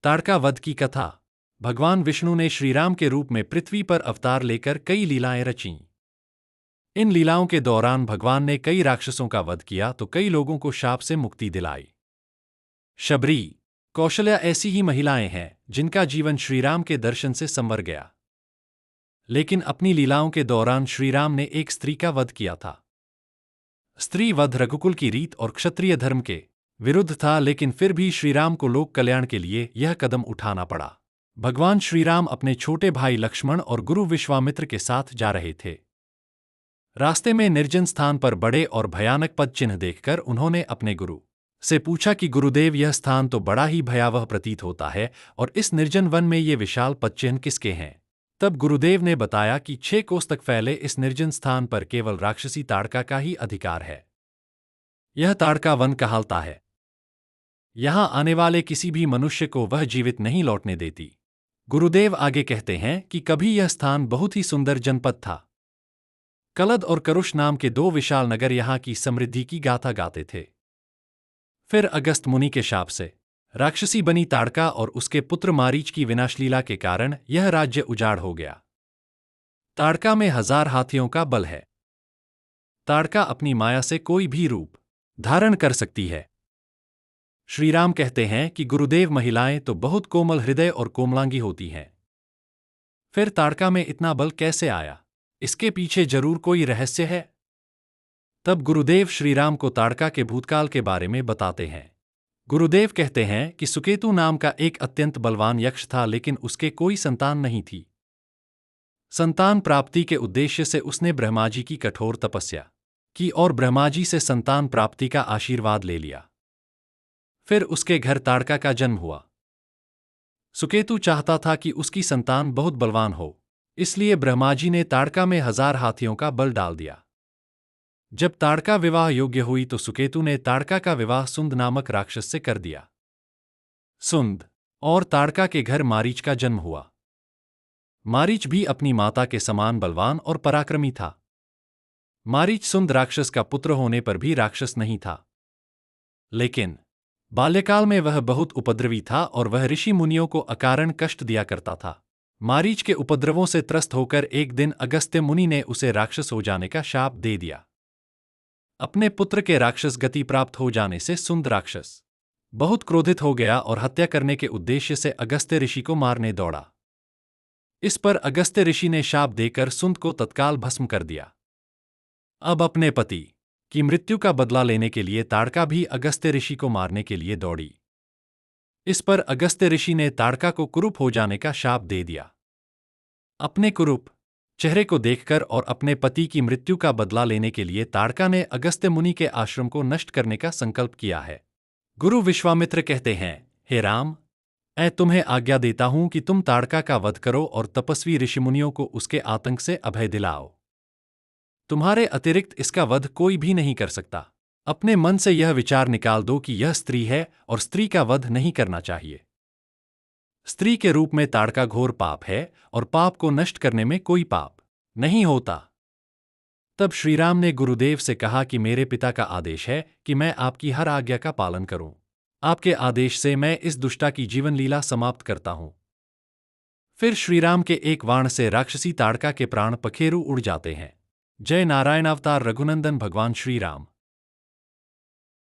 ताड़का वध की कथा। भगवान विष्णु ने श्रीराम के रूप में पृथ्वी पर अवतार लेकर कई लीलाएं रचीं। इन लीलाओं के दौरान भगवान ने कई राक्षसों का वध किया तो कई लोगों को शाप से मुक्ति दिलाई। शबरी, कौशल्या ऐसी ही महिलाएं हैं जिनका जीवन श्रीराम के दर्शन से संवर गया। लेकिन अपनी लीलाओं के दौरान श्रीराम ने एक स्त्री का वध किया था। स्त्री वध रघुकुल की रीत और क्षत्रिय धर्म के विरुद्ध था, लेकिन फिर भी श्रीराम को लोक कल्याण के लिए यह कदम उठाना पड़ा। भगवान श्रीराम अपने छोटे भाई लक्ष्मण और गुरु विश्वामित्र के साथ जा रहे थे। रास्ते में निर्जन स्थान पर बड़े और भयानक पद चिन्ह देखकर उन्होंने अपने गुरु से पूछा कि गुरुदेव, यह स्थान तो बड़ा ही भयावह प्रतीत होता है और इस निर्जन वन में ये विशाल पद चिन्ह किसके हैं? तब गुरुदेव ने बताया कि 6 कोस तक फैले इस निर्जन स्थान पर केवल राक्षसी ताड़का का ही अधिकार है। यह ताड़का वन कहलाता है। यहां आने वाले किसी भी मनुष्य को वह जीवित नहीं लौटने देती। गुरुदेव आगे कहते हैं कि कभी यह स्थान बहुत ही सुंदर जनपद था। कलद और करुष नाम के 2 विशाल नगर यहां की समृद्धि की गाथा गाते थे। फिर अगस्त मुनि के शाप से राक्षसी बनी ताड़का और उसके पुत्र मारीच की विनाशलीला के कारण यह राज्य उजाड़ हो गया। ताड़का में 1000 हाथियों का बल है। ताड़का अपनी माया से कोई भी रूप धारण कर सकती है। श्रीराम कहते हैं कि गुरुदेव, महिलाएं तो बहुत कोमल हृदय और कोमलांगी होती हैं। फिर ताड़का में इतना बल कैसे आया? इसके पीछे जरूर कोई रहस्य है। तब गुरुदेव श्रीराम को ताड़का के भूतकाल के बारे में बताते हैं। गुरुदेव कहते हैं कि सुकेतु नाम का एक अत्यंत बलवान यक्ष था, लेकिन उसके कोई संतान नहीं थी। संतान प्राप्ति के उद्देश्य से उसने ब्रह्माजी की कठोर तपस्या की और ब्रह्माजी से संतान प्राप्ति का आशीर्वाद ले लिया। फिर उसके घर ताड़का का जन्म हुआ। सुकेतु चाहता था कि उसकी संतान बहुत बलवान हो, इसलिए ब्रह्माजी ने ताड़का में 1000 हाथियों का बल डाल दिया। जब ताड़का विवाह योग्य हुई तो सुकेतु ने ताड़का का विवाह सुंद नामक राक्षस से कर दिया। सुंद और ताड़का के घर मारीच का जन्म हुआ। मारीच भी अपनी माता के समान बलवान और पराक्रमी था। मारीच सुंद राक्षस का पुत्र होने पर भी राक्षस नहीं था, लेकिन बाल्यकाल में वह बहुत उपद्रवी था और वह ऋषि मुनियों को अकारण कष्ट दिया करता था। मारीच के उपद्रवों से त्रस्त होकर एक दिन अगस्त्य मुनि ने उसे राक्षस हो जाने का शाप दे दिया। अपने पुत्र के राक्षस गति प्राप्त हो जाने से सुंद राक्षस बहुत क्रोधित हो गया और हत्या करने के उद्देश्य से अगस्त्य ऋषि को मारने दौड़ा। इस पर अगस्त्य ऋषि ने शाप देकर सुंद को तत्काल भस्म कर दिया। अब अपने पति की मृत्यु का बदला लेने के लिए ताड़का भी अगस्त्य ऋषि को मारने के लिए दौड़ी। इस पर अगस्त्य ऋषि ने ताड़का को कुरूप हो जाने का शाप दे दिया। अपने कुरूप चेहरे को देखकर और अपने पति की मृत्यु का बदला लेने के लिए ताड़का ने अगस्त्य मुनि के आश्रम को नष्ट करने का संकल्प किया है। गुरु विश्वामित्र कहते हैं, हे राम, मैं तुम्हें आज्ञा देता हूं कि तुम ताड़का का वध करो और तपस्वी ऋषिमुनियों को उसके आतंक से अभय दिलाओ। तुम्हारे अतिरिक्त इसका वध कोई भी नहीं कर सकता। अपने मन से यह विचार निकाल दो कि यह स्त्री है और स्त्री का वध नहीं करना चाहिए। स्त्री के रूप में ताड़का घोर पाप है और पाप को नष्ट करने में कोई पाप नहीं होता। तब श्रीराम ने गुरुदेव से कहा कि मेरे पिता का आदेश है कि मैं आपकी हर आज्ञा का पालन करूं। आपके आदेश से मैं इस दुष्टा की जीवन लीला समाप्त करता हूं। फिर श्रीराम के एक बाण से राक्षसी ताड़का के प्राण पखेरु उड़ जाते हैं। जय नारायण अवतार रघुनंदन भगवान श्री राम।